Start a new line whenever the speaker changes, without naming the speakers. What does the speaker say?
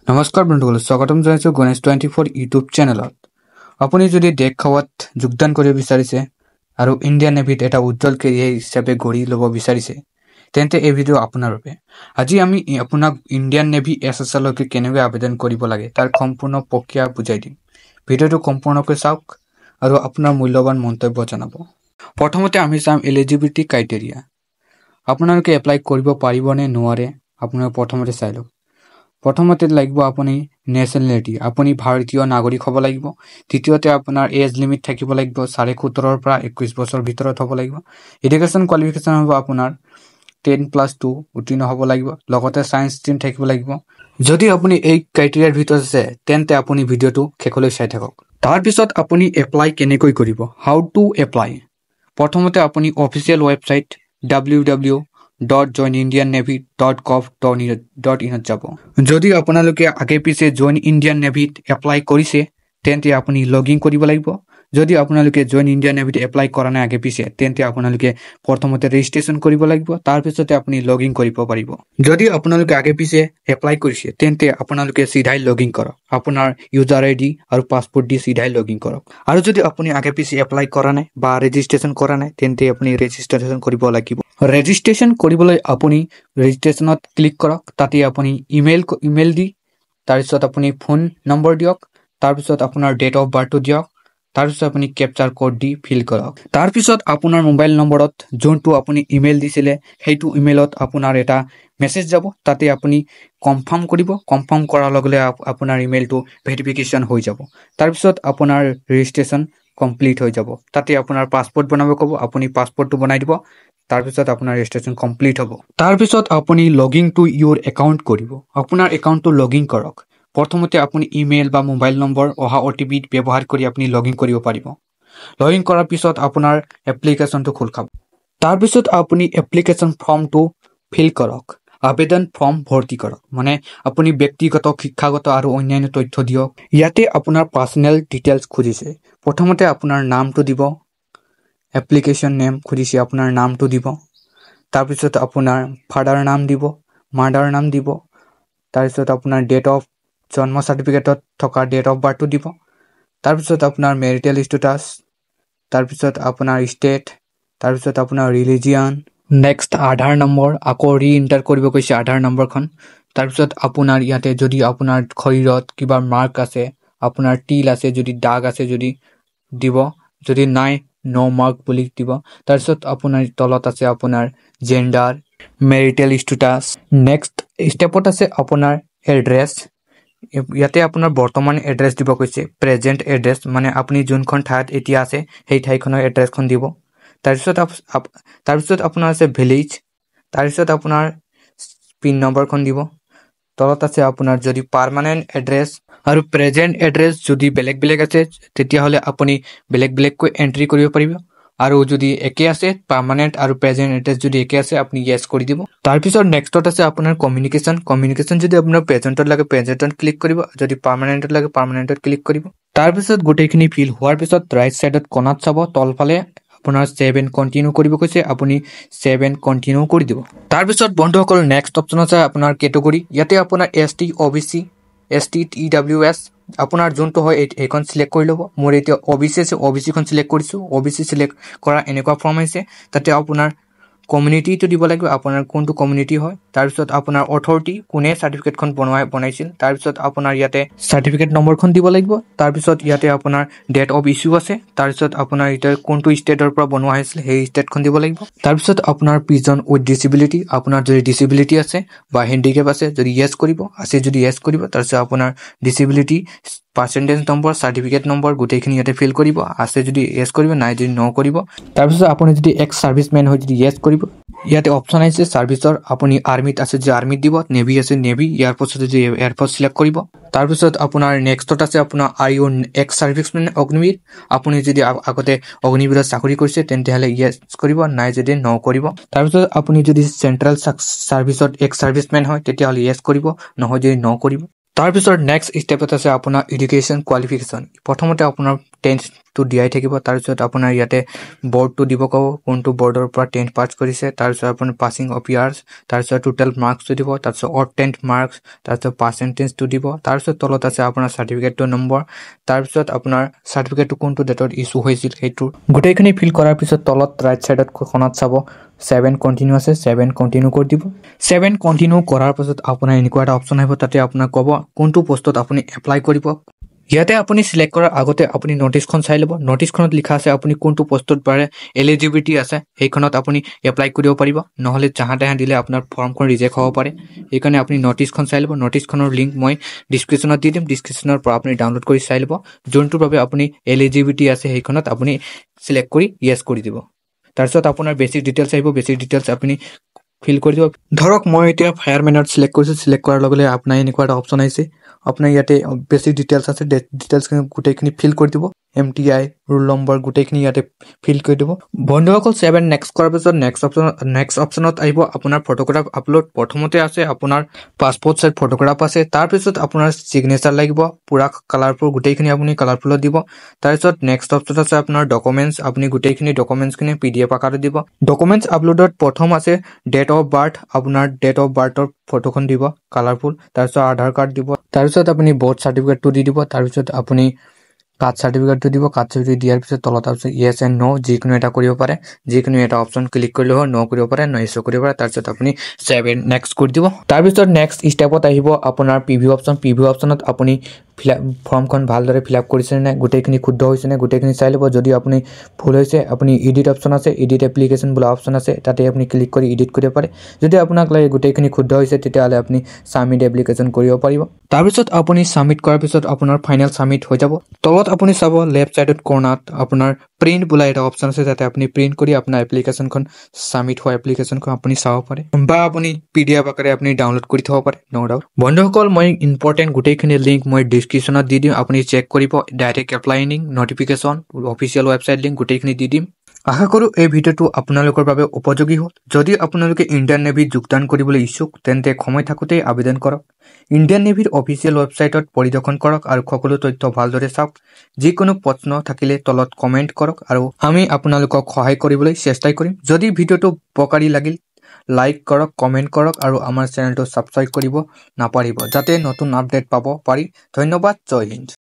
নমস্কাৰ বন্ধুসকল, স্বাগতম জনাইছো গণেশ 24 ইউটিউব চেনেলত। আপুনি যদি দেশ সেৱাত যোগদান কৰিব বিচাৰিছে আৰু ইণ্ডিয়ান নেভিত এটা উজ্জ্বল কেৰিয়াৰ হিচাপে গঢ়ি ল'ব বিচাৰিছে, তেন্তে এই ভিডিঅ' আপোনাৰ বাবে। আজি আমি আপোনাক ইণ্ডিয়ান নেভি SSL লৈকে কেনেকৈ আবেদন কৰিব লাগে তাৰ সম্পূৰ্ণ প্ৰক্ৰিয়া বুজাই দিম। ভিডিঅ'টো সম্পূৰ্ণকৈ চাওক আৰু আপোনাৰ মূল্যৱান মন্তব্য জনাব। প্ৰথমতে আমি চাম এলিজিবিলিটি ক্ৰাইটেৰিয়া। আপোনালোকে এপ্লাই কৰিব পাৰিব নে নোৱাৰে আপোনালোকে প্ৰথমতে চাই লওক। প্ৰথমতে লাগিব আপুনি নেশ্যনেলিটি, আপুনি ভাৰতীয় নাগৰিক হ'ব লাগিব। দ্বিতীয়তে আপোনাৰ এজ লিমিট থাকিব লাগিব 17.5 পৰা 21 বছৰ ভিতৰত হ'ব লাগিব। এডুকেশ্যন কোৱালিফিকেশ্যন হ'ব আপোনাৰ 10+2 উত্তীৰ্ণ হ'ব লাগিব, লগতে ছায়েন্স ষ্ট্ৰীম থাকিব লাগিব। যদি আপুনি এই ক্ৰাইটেৰিয়াৰ ভিতৰত আছে তেন্তে আপুনি ভিডিঅ'টো শেষলৈ চাই থাকক। তাৰপিছত আপুনি এপ্লাই কেনেকৈ কৰিব, হাউ টু এপ্লাই। প্ৰথমতে আপুনি অফিচিয়েল ৱেবছাইট www.joinindiannavy.gov.in যাব। যদি আপোনালোকে আগে পিছে জইন ইণ্ডিয়ান নেভিত এপ্লাই কৰিছে তেন্তে আপুনি লগ ইন কৰিব লাগিব। যদি আপোনালোকে জইন ইণ্ডিয়ান নেভিত এপ্লাই কৰা নাই আগে পিছে তেন্তে আপোনালোকে প্ৰথমতে ৰেজিষ্ট্ৰেশ্যন কৰিব লাগিব, তাৰপিছতে আপুনি লগ ইন কৰিব পাৰিব। যদি আপোনালোকে আগে পিছে এপ্লাই কৰিছে তেন্তে আপোনালোকে চিধাই লগ ইন কৰক। আপোনাৰ ইউজাৰ ID আৰু পাছপৰ্ট দি চিধাই লগ ইন কৰক। আৰু যদি আপুনি আগে পিছে এপ্লাই কৰা নাই বা ৰেজিষ্ট্ৰেশ্যন কৰা নাই তেন্তে আপুনি ৰেজিষ্ট্ৰেশ্যন কৰিব লাগিব। ৰেজিষ্ট্ৰেশ্যন কৰিবলৈ আপুনি ৰেজিষ্ট্ৰেশ্যনত ক্লিক কৰক। তাতে আপুনি ইমেইল দি তাৰপিছত আপুনি ফোন নম্বৰ দিয়ক, তাৰপিছত আপোনাৰ ডেট অফ বাৰ্থটো দিয়ক, তাৰপিছত আপুনি কেপচাৰ কোড দি ফিল কৰক। তাৰপিছত আপোনাৰ মোবাইল নম্বৰত যোনটো আপুনি ইমেইল দিছিলে সেইটো ইমেইলত আপোনাৰ এটা মেছেজ যাব, তাতে আপুনি কনফাৰ্ম কৰিব। কনফাৰ্ম কৰাৰ লগে লগে আপোনাৰ ইমেইলটো ভেৰিফিকেশ্যন হৈ যাব। তাৰপিছত আপোনাৰ ৰেজিষ্ট্ৰেশ্যন কমপ্লিট হৈ যাব। তাতে আপোনাৰ পাছপৰ্ট বনাব ক'ব, আপুনি পাছপৰ্টটো বনাই দিব। তাৰপিছত আপোনাৰ ৰেজিষ্ট্ৰেশ্যন কমপ্লিট হ'ব। তাৰপিছত আপুনি লগ ইন টু ইউৰ একাউণ্ট কৰিব। আপোনাৰ একাউণ্টটো লগ ইন কৰক। প্ৰথমতে আপুনি ইমেইল বা মোবাইল নম্বৰ অহা OTP ব্যৱহাৰ কৰি আপুনি লগ ইন কৰিব পাৰিব। লগ ইন কৰাৰ পিছত আপোনাৰ এপ্লিকেশ্যনটো খোল খাব। তাৰপিছত আপুনি এপ্লিকেশ্যন ফৰ্মটো ফিল কৰক। আবেদন ফৰ্ম ভৰ্তি কৰক, মানে আপুনি ব্যক্তিগত, শিক্ষাগত আৰু অন্যান্য তথ্য দিয়ক। ইয়াতে আপোনাৰ পাৰ্চনেল ডিটেইলছ খুজিছে। প্ৰথমতে আপোনাৰ নামটো দিব, এপ্লিকেশ্যন নেম খুজিছে, আপোনাৰ নামটো দিব। তাৰপিছত আপোনাৰ ফাদাৰ নাম দিব, মাদাৰ নাম দিব। তাৰপিছত আপোনাৰ ডেট অফ জন্ম চাৰ্টিফিকেটত থকা ডেট অফ বাৰ্থটো দিব। তাৰপিছত আপোনাৰ মেৰিটেল ষ্টেটাছ, তাৰপিছত আপোনাৰ ষ্টেট, তাৰপিছত আপোনাৰ ৰিলিজিয়ান। নেক্সট আধাৰ নম্বৰ, আকৌ ৰি-এণ্টাৰ কৰিব কৈছে আধাৰ নম্বৰখন। তাৰপিছত আপোনাৰ ইয়াতে যদি আপোনাৰ শৰীৰত কিবা মাৰ্ক আছে, আপোনাৰ তিল আছে, যদি দাগ আছে যদি দিব, যদি নাই ন' মাৰ্ক বুলি দিব। তাৰপিছত আপোনাৰ তলত আছে আপোনাৰ জেণ্ডাৰ, মেৰিটেল ষ্টেটাছ। নেক্সট ষ্টেপত আছে আপোনাৰ এড্ৰেছ। ইয়াতে আপোনাৰ বৰ্তমান এড্ৰেছ দিব কৈছে, প্ৰেজেণ্ট এড্ৰেছ, মানে আপুনি যোনখন ঠাইত এতিয়া আছে সেই ঠাইখনৰ এড্ৰেছখন দিব। তাৰপিছত আপোনাৰ আছে ভিলেজ, তাৰপিছত আপোনাৰ পিন নম্বৰখন দিব। তলত আছে আপোনাৰ যদি পাৰ্মানেণ্ট এড্ৰেছ আৰু প্ৰেজেণ্ট এড্ৰেছ যদি বেলেগ বেলেগ আছে তেতিয়াহ'লে আপুনি বেলেগ বেলেগকৈ এণ্ট্ৰি কৰিব পাৰিব। আৰু যদি একে আছে, পাৰ্মানেণ্ট আৰু প্ৰেজেণ্ট এড্ৰেছ যদি একে আছে আপুনি য়েছ কৰি দিব। তাৰপিছত নেক্সটত আছে আপোনাৰ কমিউনিকেশ্যন যদি আপোনাৰ প্ৰেজেণ্টত লাগে প্ৰেজেণ্টত ক্লিক কৰিব, যদি পাৰ্মানেণ্টত লাগে পাৰ্মানেণ্টত ক্লিক কৰিব। তাৰপিছত গোটেইখিনি ফিল হোৱাৰ পিছত ৰাইট ছাইডত কোণাত চাব, তলফালে আপোনাৰ ছেভ এণ্ড কণ্টিনিউ কৰিব কৈছে, আপুনি ছেভ এণ্ড কণ্টিনিউ কৰি দিব। তাৰপিছত বন্ধুসকল নেক্সট অপশ্যন আছে আপোনাৰ কেটেগৰী। ইয়াতে আপোনাৰ ST, OBC, ST, EWS আপোনাৰ যোনটো হয় এইখন চিলেক্ট কৰি ল'ব। মোৰ এতিয়া OBC আছে, OBCখন চিলেক্ট কৰিছোঁ। OBC চিলেক্ট কৰা এনেকুৱা ফৰ্ম আহিছে, তাতে আপোনাৰ কমিউনিটিটো দিব লাগিব, আপোনাৰ কোনটো কমিউনিটি হয়। তাৰপিছত আপোনাৰ অথৰিটি, কোনে চাৰ্টিফিকেটখন বনাইছিল। তাৰপিছত আপোনাৰ ইয়াতে চাৰ্টিফিকেট নম্বৰখন দিব লাগিব। তাৰপিছত ইয়াতে আপোনাৰ ডেট অফ ইছ্যু আছে। তাৰপিছত আপোনাৰ এতিয়া কোনটো ষ্টেটৰ পৰা বনোৱা হৈছিল সেই ষ্টেটখন দিব লাগিব। তাৰপিছত আপোনাৰ পিজন উইথ ডিচেবিলিটি, আপোনাৰ যদি ডিচেবিলিটি আছে বা হেণ্ডিকেপ আছে যদি য়েছ কৰিব, আছে যদি য়েছ কৰিব। তাৰপিছত আপোনাৰ disability, percentage number, certificate number গোটেইখিনি ইয়াতে ফিল কৰিব। আছে যদি য়েছ কৰিব, নাই যদি ন' কৰিব। তাৰপিছত আপুনি যদি এক্স ছাৰ্ভিচমেন হয় যদি য়েছ কৰিব। ইয়াতে অপশ্যন আহিছে ছাৰ্ভিচৰ, আপুনি আৰ্মিত আছে যদি আৰ্মিত দিব, নেভি আছে নেভি, এয়াৰফৰ্চ আছে যদি এয়াৰফৰ্চ চিলেক্ট কৰিব। তাৰপিছত আপোনাৰ নেক্সটত আছে আপোনাৰ আই ইউ এক্স ছাৰ্ভিচমেন অগ্নিবীৰ, আপুনি যদি আগতে অগ্নিবীৰত চাকৰি কৰিছে তেন্তেহ'লে য়েছ কৰিব, নাই যদি ন' কৰিব। তাৰপিছত আপুনি যদি চেণ্ট্ৰেল ছাৰ্ভিচত এক্স ছাৰ্ভিচমেন হয় তেতিয়াহ'লে য়েছ কৰিব, নহয় যদি ন' কৰিব। তাৰপিছত নেক্সট ষ্টেপত আছে আপোনাৰ এডুকেশ্যন কোৱালিফিকেশ্যন প্ৰথমতে আপোনাৰ 10th টো দিয়াই থাকিব তাৰপিছত আপোনাৰ ইয়াতে বৰ্ডটো দিব ক'ব কোনটো বৰ্ডৰ পৰা 10th পাছ কৰিছে তাৰপিছত আপোনাৰ পাছিং অফ ইয়াৰ্ছ তাৰপিছত টোটেল মাৰ্কছটো দিব তাৰপিছত অড 10th মাৰ্কছ তাৰপিছত পাৰ্চেণ্টেজটো দিব তাৰপিছত তলত আছে আপোনাৰ চাৰ্টিফিকেটৰ নম্বৰ তাৰপিছত আপোনাৰ চাৰ্টিফিকেটটো কোনটো ডেটত ইছ্যু হৈছিল সেইটো গোটেইখিনি ফিল কৰাৰ পিছত তলত ৰাইট সাইডত খনত চাব 7 কন্টিনিউ আছে 7 কন্টিনিউ কৰি দিব 7 কন্টিনিউ কৰাৰ পিছত আপোনাৰ এনেকুৱা এটা অপচন আহিব তাতে আপোনাক ক'ব কোনটো পোষ্টত আপুনি এপ্লাই কৰিব ইয়াতে আপুনি সিলেক্ট কৰাৰ আগতে আপুনি নোটিছখন চাই ল'ব নোটিছখনত লিখা আছে আপুনি কোনটো পোষ্টত পাৰে এলিজিবিলিটি আছে সেইখনত আপুনি এপ্লাই কৰিব পাৰিব নহলে জাহা তাহা দিলে আপোনাৰ ফৰ্মখন ৰিজেক্ট হ'ব পাৰে সেইকাৰণে আপুনি নোটিছখন চাই ল'ব নোটিছখনৰ লিংক মই ডিসক্ৰিপচনত দি দিম ডিসক্ৰিপচনৰ পৰা আপুনি ডাউনলোড কৰি চাই ল'ব যোনটোৰ বাবে আপুনি এলিজিবিলিটি আছে সেইখনত আপুনি সিলেক্ট কৰি ইয়েস কৰি দিব তাৰপিছত আপোনাৰ বেসিক ডিটেইলছ আহিব বেসিক ডিটেইলছ আপুনি ফিল কৰি দিব ধৰক মই এতিয়া ফায়াৰমেনত সিলেক্ট কৰিছো সিলেক্ট কৰাৰ লগে লগে আপোনাৰ এনেকুৱা এটা অপচন আহিছে আপোনাৰ ইয়াতে বেসিক ডিটেইলছ আছে ডিটেইলছ গোটেইখিনি ফিল কৰি দিব MTI ৰোল নম্বৰ গোটেইখিনি ইয়াতে ফিল কৰি দিব বন্ধুসকল 7 নেক্সট কৰাৰ পিছত নেক্সট অপচনত আহিব আপোনাৰ ফটোগ্ৰাফ আপলোড প্ৰথমতে আছে আপোনাৰ পাসপোৰ্ট সাইজ ফটোগ্ৰাফ আছে তাৰ পিছত আপোনাৰ সিগনেচাৰ লাগিব পুৰা কালাৰফুল গোটেইখিনি আপুনি কালাৰফুলত দিব তাৰপিছত নেক্সট অপচন আছে আপোনাৰ ডকুমেন্টস আপুনি গোটেইখিনি ডকুমেন্টসখিনি PDF আকাৰত দিব ডকুমেন্টস আপলোডত প্ৰথম আছে ডেট অফ বাৰ্থ আপোনাৰ ডেট অফ বাৰ্থৰ ফটোখন দিব কালাৰফুল তাৰপিছত আধাৰ কাৰ্ড দিব তাৰপিছত আপুনি বৰ্থ সাৰ্টিফিকেটটো দি দিব তাৰপিছত আপুনি কাষ্ট সাৰ্টিফিকেটটো দিব কাষ্ট সাৰ্টিফিকেট দিয়াৰ পিছত তলত আছে ইয়েস এণ্ড নো যিকোনো এটা কৰিব পাৰে যিকোনো এটা অপচন ক্লিক কৰিলে হয় নো কৰিব পাৰে নো ইছ্যু কৰিব পাৰে তাৰপিছত আপুনি 7 নেক্সট কৰি দিব তাৰপিছত নেক্সট ষ্টেপত আহিব আপোনাৰ প্ৰিভিউ অপচনত আপুনি ফৰ্মখন ভালদৰে ফিলআপ কৰিছে নে গোটেইখিনি শুদ্ধ হৈছে নে গোটেইখিনি চাই ল'ব যদি আপুনি ভুল হৈছে আপুনি এডিট অপচন আছে এডিট এপ্লিকেশন বোলা অপচন আছে তাতে আপুনি ক্লিক কৰি এডিট কৰিব পাৰে যদি আপোনাক লাগে গোটেইখিনি শুদ্ধ হৈছে তেতিয়াহলে আপুনি সাবমিট এপ্লিকেশন কৰিব পাৰিব তাৰপিছত আপুনি সাবমিট কৰাৰ পিছত আপোনাৰ ফাইনেল সাবমিট হৈ যাব তলত আপুনি চাব লেফট সাইডত কৰ্ণাত আপোনাৰ প্ৰিন্ট বোলা এটা অপচন আছে যাতে আপুনি প্ৰিন্ট কৰি আপোনাৰ এপ্লিকেশনখন সাবমিট হোৱা এপ্লিকেশনখন আপুনি চাব পাৰে বা আপুনি PDF আকাৰে আপুনি ডাউনলোড কৰি থব পাৰে নো ডাউট বন্ধুসকল মই ইম্পৰ্টেন্ট গোটেইখিনি লিংক মই ডিসক্ৰিপচনত দি দিম আপুনি চেক কৰিব direct applying notification official website link গোটেইখিনি দি দিম আশা কৰো এই ভিডিওটো আপোনালোকৰ বাবে উপযোগী হ'ল যদি আপোনালোকে ইণ্ডিয়ান নেভিত যোগদান কৰিবলৈ ইচ্ছুক তেন্তে সময় থাকোতেই আবেদন কৰক ইণ্ডিয়ান নেভিৰ অফিচিয়েল ওয়েবসাইটত পৰিদৰ্শন কৰক আৰু সকলো তথ্য ভালদৰে চাওক যিকোনো প্ৰশ্ন থাকিলে তলত কমেন্ট কৰক আৰু আমি আপোনালোকক সহায় কৰিবলৈ চেষ্টা কৰিম যদি ভিডিওটো উপকাৰী লাগিল লাইক কৰক কমেন্ট কৰক আৰু আমাৰ চেনেলটো সাবস্ক্ৰাইব কৰিব নাপাৰিব যাতে নতুন আপডেট পাব পাৰি ধন্যবাদ জয় হিন্দ